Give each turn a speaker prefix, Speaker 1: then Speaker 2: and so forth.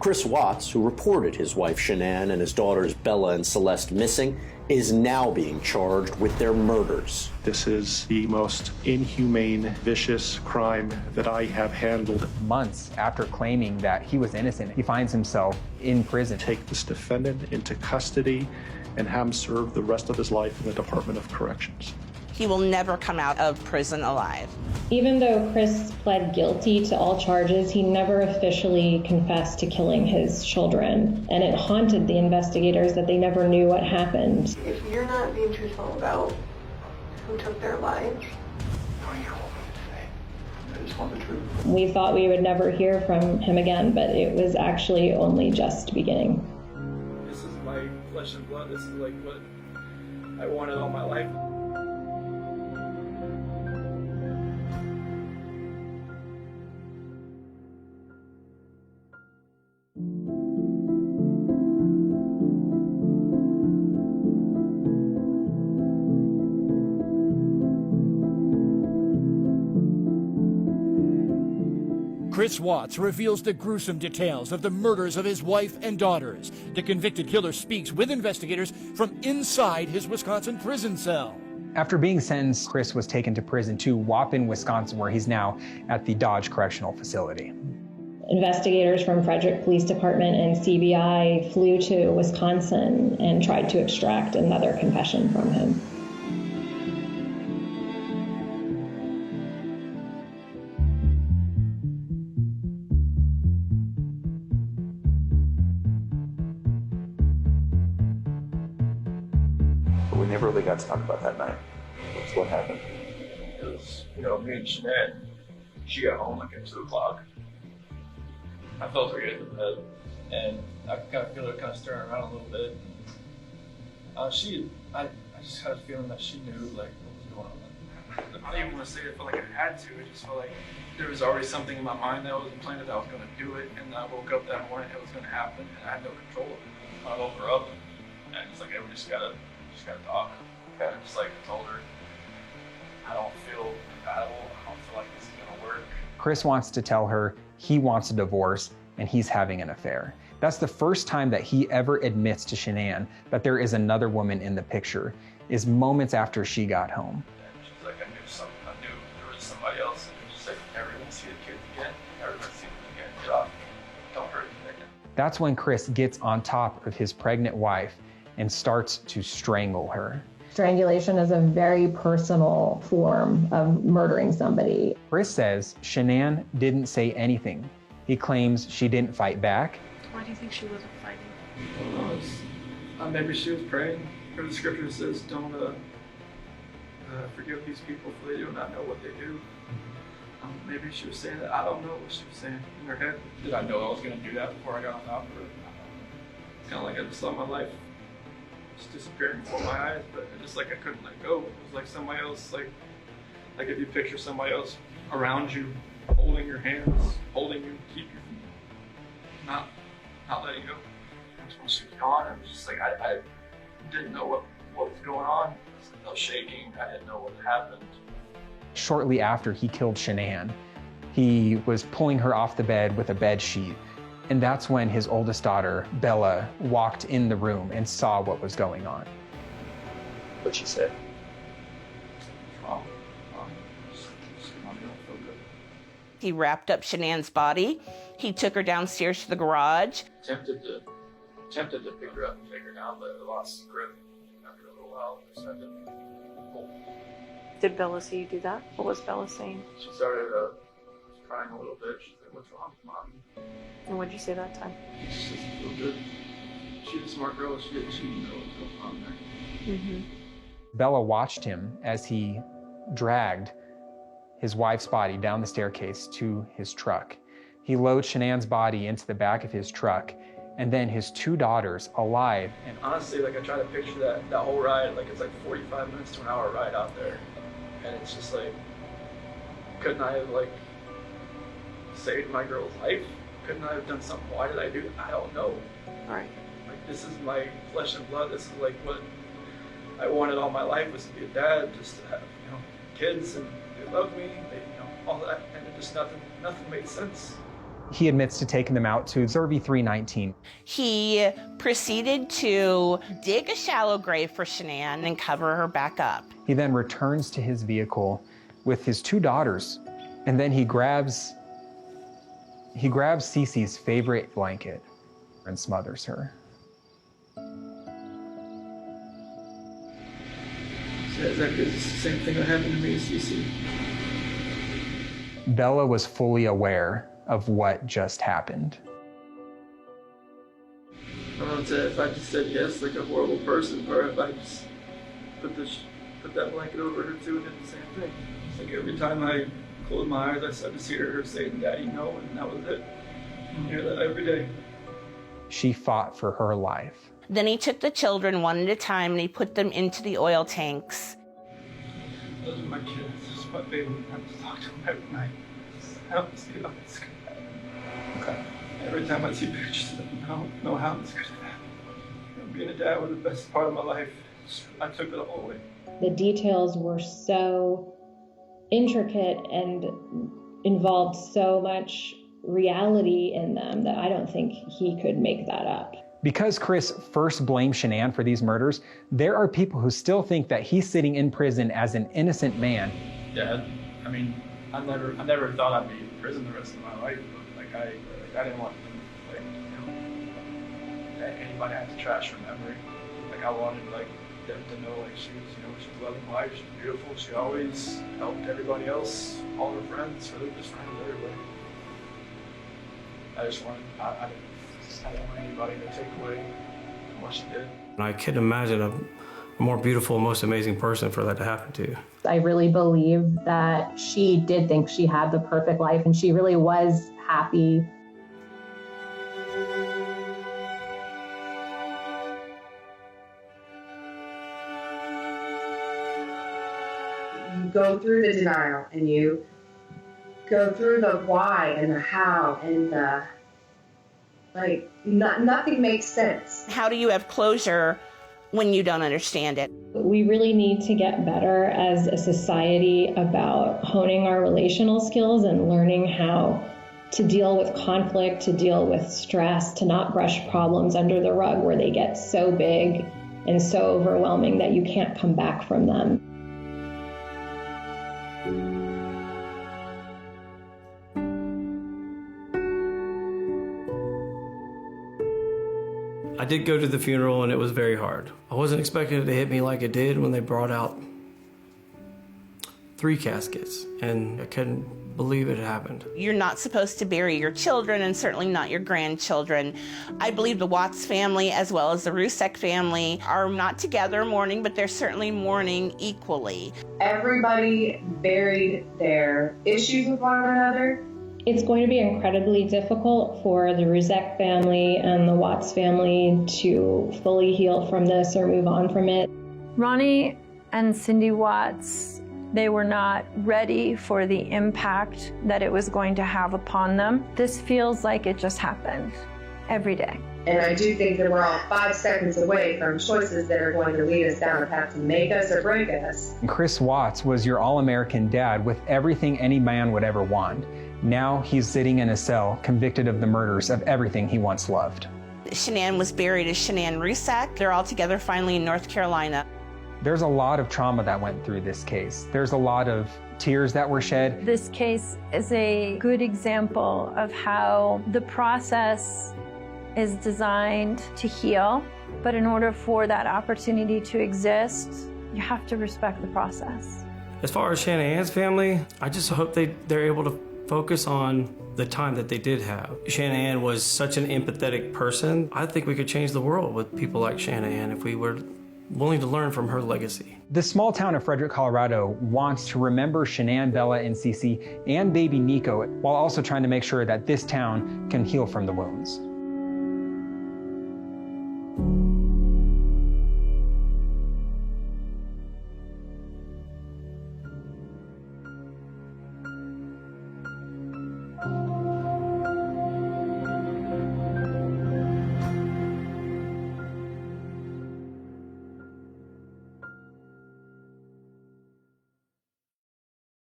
Speaker 1: Chris Watts, who reported his wife Shanann and his daughters Bella and Celeste missing, is now being charged with their murders.
Speaker 2: This is the most inhumane, vicious crime that I have handled.
Speaker 3: Months after claiming that he was innocent, he finds himself in prison.
Speaker 2: Take this defendant into custody and have him serve the rest of his life in the Department of Corrections.
Speaker 4: He will never come out of prison alive.
Speaker 5: Even though Chris pled guilty to all charges, he never officially confessed to killing his children. And it haunted the investigators that they never knew what happened.
Speaker 6: If you're not being truthful about who took their lives, I just want the truth.
Speaker 5: We thought we would never hear from him again, but it was actually only just beginning.
Speaker 7: This is my flesh and blood. This is like what I wanted all my life.
Speaker 8: Chris Watts reveals the gruesome details of the murders of his wife and daughters. The convicted killer speaks with investigators from inside his Wisconsin prison cell.
Speaker 3: After being sentenced, Chris was taken to prison to Waupun, Wisconsin, where he's now at the Dodge Correctional Facility.
Speaker 5: Investigators from Frederick Police Department and CBI flew to Wisconsin and tried to extract another confession from him.
Speaker 9: We never really got to talk about that night. What happened?
Speaker 7: It was, me and Shanann, she got home like at 2 o'clock. I felt her get in the bed, and I kind of feel her kind of stirring around a little bit. I just had a feeling that she knew like what was going on. I don't even want to say it, I felt like I had to. I just felt like there was already something in my mind that was implanted that I was going to do it, and I woke up that morning, it was going to happen, and I had no control of it. I woke her up, and it's like, hey, we just gotta talk.
Speaker 9: Okay.
Speaker 7: I just told her, I don't feel compatible. I don't feel like this is gonna work.
Speaker 3: Chris wants to tell her he wants a divorce and he's having an affair. That's the first time that he ever admits to Shanann that there is another woman in the picture, is moments after she got home.
Speaker 7: And she's like, I knew there was somebody else. And she's like, never gonna see the kids again. Never gonna see them again. Get off. Don't hurt me again.
Speaker 3: That's when Chris gets on top of his pregnant wife and starts to strangle her.
Speaker 5: Strangulation is a very personal form of murdering somebody.
Speaker 3: Chris says Shanann didn't say anything. He claims she didn't fight back.
Speaker 6: Why do you think she wasn't fighting?
Speaker 7: Maybe she was praying. Or the scripture says, don't forgive these people for they do not know what they do. Maybe she was saying that. I don't know what she was saying in her head. Did I know I was going to do that before I got on top of her? It's kind of like I just saw my life just disappearing before my eyes, but just like I couldn't let go. It was like somebody else, like if you picture somebody else around you, holding your hands, holding you, keep you from not letting go. And when she was gone, it was just like I didn't know what was going on. I was shaking. I didn't know what had happened.
Speaker 3: Shortly after he killed Shanann, he was pulling her off the bed with a bed sheet. And that's when his oldest daughter, Bella, walked in the room and saw what was going on.
Speaker 9: What'd she say?
Speaker 7: Wrong.
Speaker 4: He wrapped up Shanann's body. He took her downstairs to the garage.
Speaker 7: Tempted to pick her up and take her down, but I lost the grip after a little while. I started to pull.
Speaker 6: Did Bella see you do that? What was Bella saying?
Speaker 7: She started crying a little bit. She's like, what's wrong, Mom?
Speaker 6: And what did you say that time?
Speaker 7: She doesn't feel good. She's a smart girl. She didn't know what was going on there.
Speaker 6: Mm-hmm.
Speaker 3: Bella watched him as he dragged his wife's body down the staircase to his truck. He loads Shanann's body into the back of his truck, and then his 2 daughters alive.
Speaker 7: And honestly, I try to picture that whole ride, it's 45 minutes to an hour ride out there. And it's just couldn't I have saved my girl's life? Couldn't I have done something? Why did I do that? I don't know.
Speaker 6: All right.
Speaker 7: This is my flesh and blood. This is what I wanted all my life, was to be a dad, just to have, kids, and they love me, all that, and it just nothing made sense.
Speaker 3: He admits to taking them out to Survey 319.
Speaker 4: He proceeded to dig a shallow grave for Shanann and cover her back up.
Speaker 3: He then returns to his vehicle with his 2 daughters, and then he grabs Cece's favorite blanket and smothers her.
Speaker 7: Is that the same thing that happened to me, Cece?
Speaker 3: Bella was fully aware of what just happened.
Speaker 7: I don't know if I just said yes like a horrible person, or if I just put that blanket over her too and did the same thing. It's like every time I closed my eyes, I started to hear her saying, "Daddy, no," and that was it. I hear that every day.
Speaker 3: She fought for her life.
Speaker 4: Then he took the children one at a time and he put them into the oil tanks.
Speaker 7: Those are my kids. This is my baby. I have to talk to them every night. I don't see how this could happen. Okay. Every time I see pictures of them, I don't know how this could have happened. Being a dad was the best part of my life. I took it all away.
Speaker 5: The details were so intricate and involved so much reality in them that I don't think he could make that up.
Speaker 3: Because Chris first blamed Shanann for these murders, there are people who still think that he's sitting in prison as an innocent man.
Speaker 7: Dad, I mean, I never thought I'd be in prison the rest of my life. I didn't want anybody had to trash her memory. I wanted them to know she was a loving wife, she was beautiful, she always helped everybody else, all her friends, her just friends, everybody. I didn't want anybody to take away what she did.
Speaker 10: I couldn't imagine a more beautiful, most amazing person for that to happen to.
Speaker 11: I really believe that she did think she had the perfect life and she really was happy.
Speaker 12: You go through the denial and you go through the why and the how and the nothing makes sense.
Speaker 4: How do you have closure when you don't understand it?
Speaker 5: We really need to get better as a society about honing our relational skills and learning how to deal with conflict, to deal with stress, to not brush problems under the rug where they get so big and so overwhelming that you can't come back from them.
Speaker 10: I did go to the funeral and it was very hard. I wasn't expecting it to hit me like it did when they brought out 3 caskets, and I couldn't believe it happened.
Speaker 4: You're not supposed to bury your children and certainly not your grandchildren. I believe the Watts family as well as the Rusek family are not together mourning, but they're certainly mourning equally.
Speaker 12: Everybody buried their issues with one another.
Speaker 5: It's going to be incredibly difficult for the Rusek family and the Watts family to fully heal from this or move on from it.
Speaker 13: Ronnie and Cindy Watts, they were not ready for the impact that it was going to have upon them. This feels like it just happened every day.
Speaker 12: And I do think that we're all 5 seconds away from choices that are going to lead us down a path to make us or break us.
Speaker 3: Chris Watts was your all-American dad with everything any man would ever want. Now he's sitting in a cell, convicted of the murders of everything he once loved.
Speaker 4: Shanann was buried as Shanann Rusek. They're all together finally in North Carolina.
Speaker 3: There's a lot of trauma that went through this case. There's a lot of tears that were shed.
Speaker 13: This case is a good example of how the process is designed to heal, but in order for that opportunity to exist, you have to respect the process.
Speaker 10: As far as Shanann's family, I just hope they're able to focus on the time that they did have. Shanann was such an empathetic person. I think we could change the world with people like Shanann if we were willing to learn from her legacy.
Speaker 3: The small town of Frederick, Colorado wants to remember Shanann, Bella, and Cece, and baby Nico, while also trying to make sure that this town can heal from the wounds.